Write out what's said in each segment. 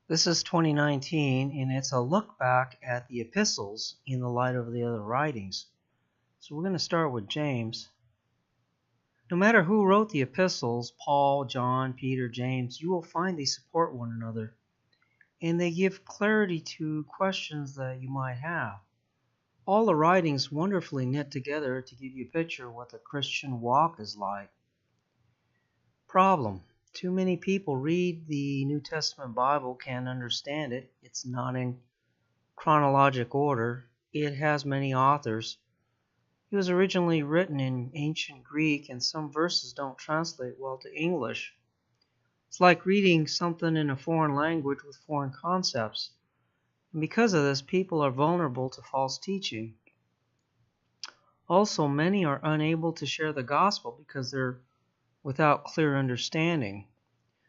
This is 2019, and it's a look back at the epistles in the light of the other writings. So we're going to start with James. No matter who wrote the epistles, Paul, John, Peter, James, you will find they support one another, and they give clarity to questions that you might have. All the writings wonderfully knit together to give you a picture of what the Christian walk is like. Problem: too many people read the New Testament Bible, can't understand it. It's not in chronological order. It has many authors. It was originally written in ancient Greek, and some verses don't translate well to English. It's like reading something in a foreign language with foreign concepts. And because of this, people are vulnerable to false teaching. Also, many are unable to share the gospel because they're without clear understanding.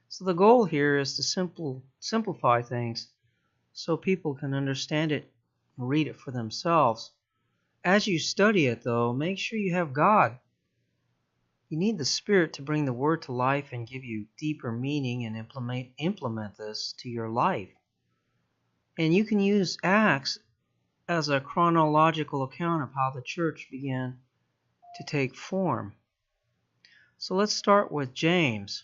So the goal here is to simplify things so people can understand it and read it for themselves. As you study it, though, make sure you have God. You need the Spirit to bring the Word to life and give you deeper meaning and implement this to your life. And you can use Acts as a chronological account of how the church began to take form. So let's start with James.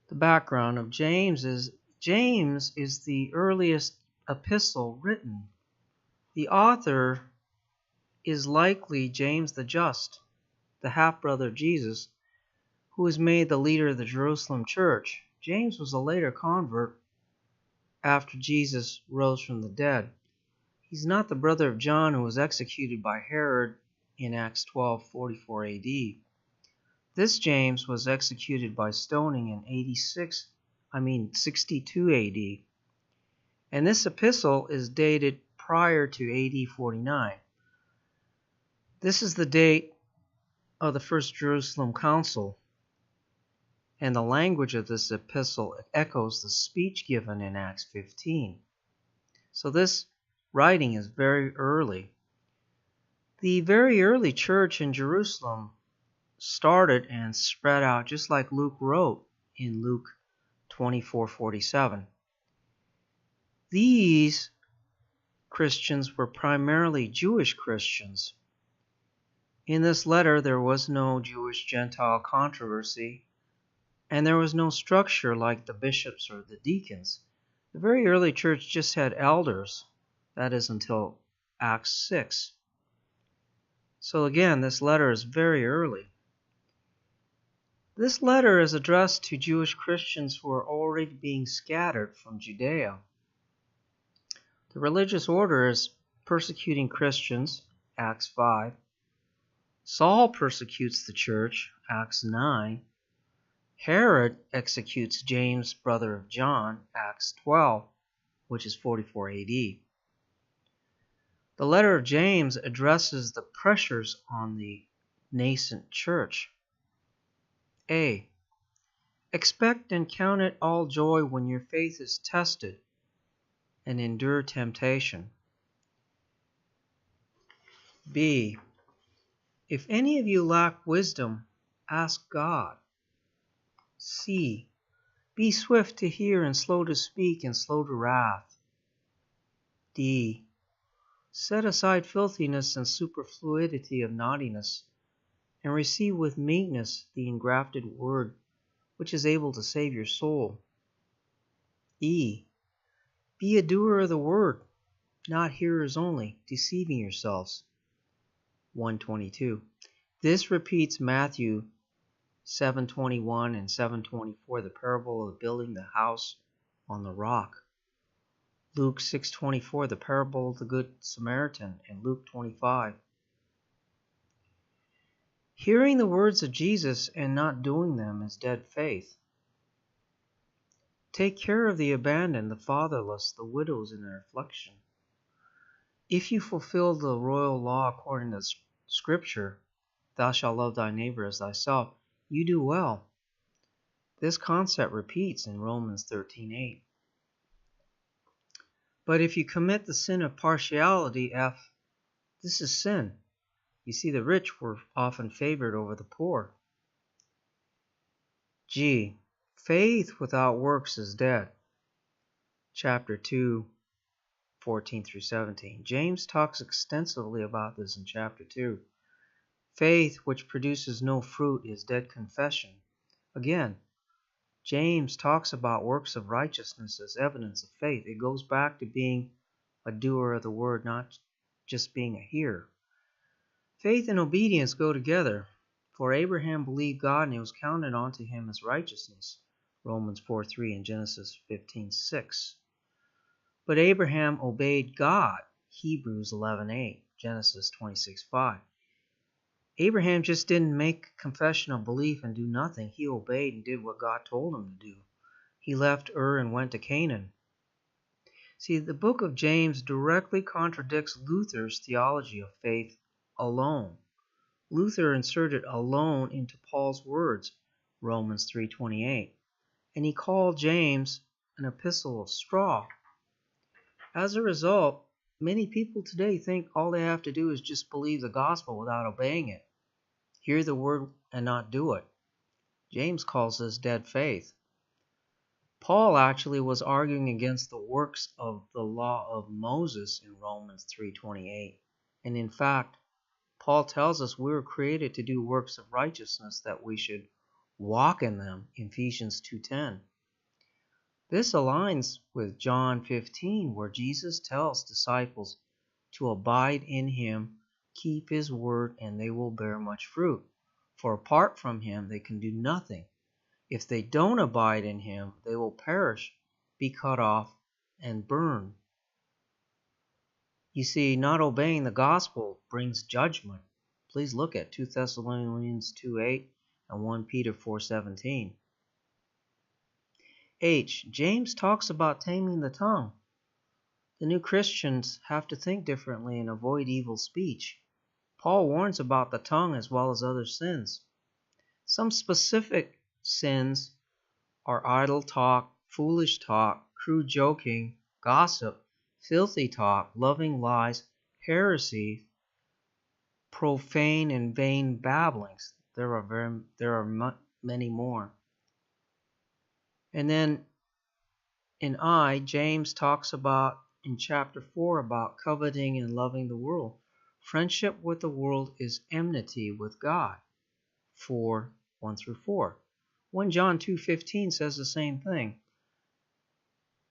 The background of James is the earliest epistle written. The author is likely James the Just, the half-brother of Jesus, who was made the leader of the Jerusalem church. James was a later convert after Jesus rose from the dead. He's not the brother of John, who was executed by Herod in Acts 12:44 AD. This James was executed by stoning in 62 AD. And this epistle is dated prior to AD 49. This is the date of the First Jerusalem Council, and the language of this epistle echoes the speech given in Acts 15. So this writing is very early. The very early church in Jerusalem started and spread out just like Luke wrote in Luke 24:47. These Christians were primarily Jewish Christians. In this letter, there was no Jewish-Gentile controversy, and there was no structure like the bishops or the deacons. The very early church just had elders, that is until Acts 6. So again, this letter is very early. This letter is addressed to Jewish Christians who are already being scattered from Judea. The religious order is persecuting Christians, Acts 5. Saul persecutes the church, Acts 9. Herod executes James, brother of John, Acts 12, which is 44 AD. The letter of James addresses the pressures on the nascent church. A. Expect and count it all joy when your faith is tested, and endure temptation. B. If any of you lack wisdom, ask God. C. Be swift to hear and slow to speak and slow to wrath. D. Set aside filthiness and superfluity of naughtiness, and receive with meekness the engrafted word, which is able to save your soul. E. Be a doer of the word, not hearers only, deceiving yourselves. 1:22. This repeats Matthew 7:21 and 7:24, the parable of building the house on the rock. Luke 6:24, the parable of the Good Samaritan, and Luke 25. Hearing the words of Jesus and not doing them is dead faith. Take care of the abandoned, the fatherless, the widows in their affliction. If you fulfill the royal law according to Scripture, thou shalt love thy neighbor as thyself, you do well. This concept repeats in Romans 13:8. But if you commit the sin of partiality, F, this is sin. You see, the rich were often favored over the poor. G, faith without works is dead. chapter 2, 14 through 17. James talks extensively about this in chapter 2. Faith which produces no fruit is dead confession. Again, James talks about works of righteousness as evidence of faith. It goes back to being a doer of the word, not just being a hearer. Faith and obedience go together. For Abraham believed God and it was counted unto him as righteousness. Romans 4:3 and Genesis 15:6. But Abraham obeyed God. Hebrews 11:8, Genesis 26:5. Abraham just didn't make a confession of belief and do nothing. He obeyed and did what God told him to do. He left Ur and went to Canaan. See, the book of James directly contradicts Luther's theology of faith alone. Luther inserted alone into Paul's words, Romans 3:28, and he called James an epistle of straw. As a result, many people today think all they have to do is just believe the gospel without obeying it. Hear the word and not do it. James calls this dead faith. Paul actually was arguing against the works of the law of Moses in Romans 3:28. And in fact, Paul tells us we were created to do works of righteousness, that we should walk in them, Ephesians 2:10. This aligns with John 15, where Jesus tells disciples to abide in him, keep his word, and they will bear much fruit. For apart from him they can do nothing. If they don't abide in him, they will perish, be cut off, and burn. You see, not obeying the gospel brings judgment. Please look at 2 Thessalonians 2:8 and 1 Peter 4:17. H. James talks about taming the tongue. The new Christians have to think differently and avoid evil speech. Paul warns about the tongue as well as other sins. Some specific sins are idle talk, foolish talk, crude joking, gossip, filthy talk, loving lies, heresy, profane and vain babblings. There are many more. And then in I, James talks about in chapter 4 about coveting and loving the world. Friendship with the world is enmity with God. 4:1 through 4. 1 John 2:15 says the same thing.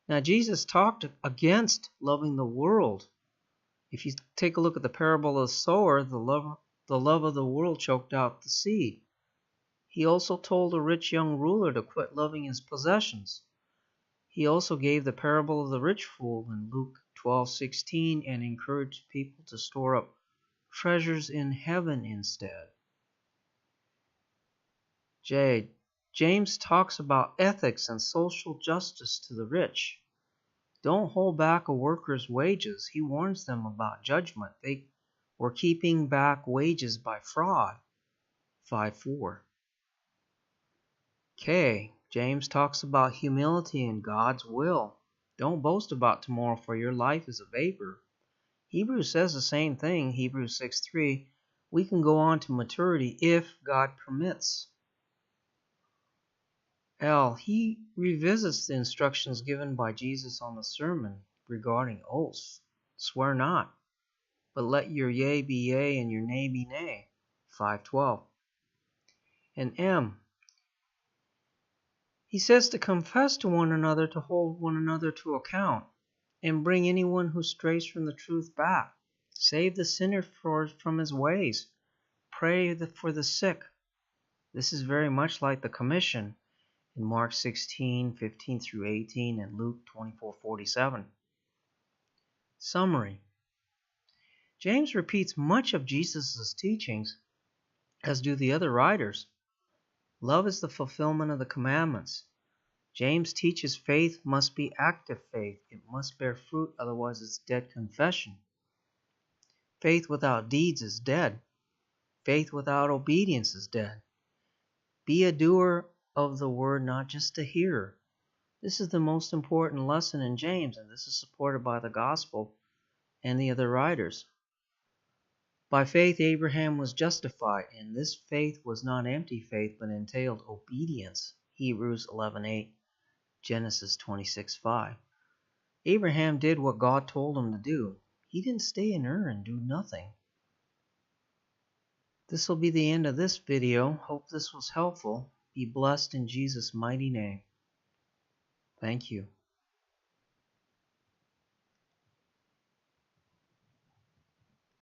Now Jesus talked against loving the world. If you take a look at the parable of the sower, the love of the world choked out the seed. He also told a rich young ruler to quit loving his possessions. He also gave the parable of the rich fool in Luke 12:16 and encouraged people to store up treasures in heaven instead. J. James talks about ethics and social justice to the rich. Don't hold back a worker's wages. He warns them about judgment. They were keeping back wages by fraud. 5:4. K. James talks about humility and God's will. Don't boast about tomorrow, for your life is a vapor. Hebrews says the same thing, Hebrews 6:3. We can go on to maturity if God permits. L. He revisits the instructions given by Jesus on the sermon regarding oaths. Swear not, but let your yea be yea and your nay be nay. 5:12. And M. He says to confess to one another, to hold one another to account, and bring anyone who strays from the truth back. Save the sinner from his ways. Pray for the sick. This is very much like the commission in Mark 16:15 through 18 and Luke 24:47. Summary. James repeats much of Jesus' teachings, as do the other writers. Love is the fulfillment of the commandments. James teaches faith must be active faith. It must bear fruit, otherwise it's dead confession. Faith without deeds is dead. Faith without obedience is dead. Be a doer of the word, not just a hearer. This is the most important lesson in James, and this is supported by the gospel and the other writers. By faith Abraham was justified, and this faith was not empty faith, but entailed obedience. Hebrews 11:8, Genesis 26:5. Abraham did what God told him to do. He didn't stay in Ur and do nothing. This will be the end of this video. Hope this was helpful. Be blessed in Jesus' mighty name. Thank you.